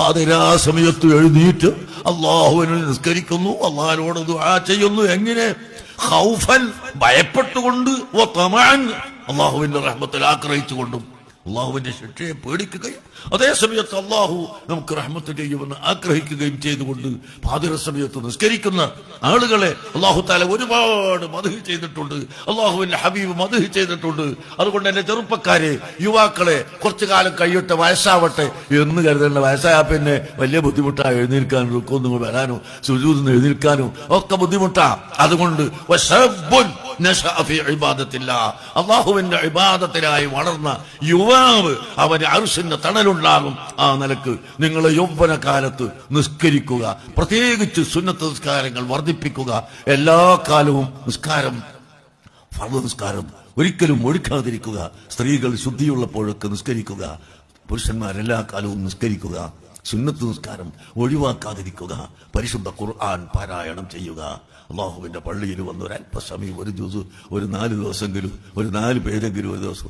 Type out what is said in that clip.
പാതിരാ സമയത്ത് എഴുന്നേറ്റ് അള്ളാഹുവിനെ നിസ്കരിക്കുന്നു, അള്ളാഹിനോട് ദുആ ചെയ്യുന്നു. എങ്ങനെ? ഖൗഫൻ, ഭയപ്പെട്ടുകൊണ്ട്, വ തമഅൻ, അള്ളാഹുവിന്റെ റഹ്മത്തിൽ ആഗ്രഹിച്ചുകൊണ്ടും അള്ളാഹുവിന്റെ ശിക്ഷയെ പേടിക്കുകയും അതേ സമയത്ത് അള്ളാഹു നമുക്ക് റഹ്മത്ത് ചെയ്യുമെന്ന് ആഗ്രഹിക്കുകയും ചെയ്തുകൊണ്ട് പാതിര സമയത്ത് നിസ്കരിക്കുന്ന ആളുകളെ അള്ളാഹു തആല ഒരുപാട് മദ്ഹ് ചെയ്തിട്ടുണ്ട്. അള്ളാഹുവിന്റെ ഹബീബ് മദ്ഹ് ചെയ്തിട്ടുണ്ട്. അതുകൊണ്ട് എന്റെ ചെറുപ്പക്കാരെ, യുവാക്കളെ, കുറച്ചു കാലം കഴിയട്ടെ, വയസ്സാവട്ടെ എന്ന് കരുതേണ്ട. വയസ്സായ പിന്നെ വലിയ ബുദ്ധിമുട്ടാണ്. എഴുന്നേൽക്കാനും റുക്കൂന്ന് വരാനും സുജൂദിന് എഴുന്നേൽക്കാനും ഒക്കെ ബുദ്ധിമുട്ടാ. അതുകൊണ്ട് അള്ളാഹുവിന്റെ ഇബാദത്തിനായി വളർന്ന യുവാവ് അവന് അർശിന്റെ തണലുണ്ടാകും. ആ നിലക്ക് നിങ്ങൾ യൗവനകാലത്ത് നിസ്കരിക്കുക. പ്രത്യേകിച്ച് സുന്നത്ത് നിസ്കാരങ്ങൾ വർദ്ധിപ്പിക്കുക. എല്ലാ കാലവും നിസ്കാരം, ഫർദ് നിസ്കാരം ഒരിക്കലും ഒഴുക്കാതിരിക്കുക. സ്ത്രീകൾ ശുദ്ധിയുള്ളപ്പോഴൊക്കെ നിസ്കരിക്കുക. പുരുഷന്മാരെല്ലാ കാലവും നിസ്കരിക്കുക. സുന്നത്ത് നിസ്കാരം ഒഴിവാക്കാതിരിക്കുക. പരിശുദ്ധ ഖുർആൻ പാരായണം ചെയ്യുക. അള്ളാഹുവിന്റെ പള്ളിയിൽ വന്ന് ഒരല്പസമയം, ഒരു ജുസ്, ഒരു 4 ദിവസമെങ്കിലും, ഒരു 4 പേരെങ്കിലും ഒരു ദിവസം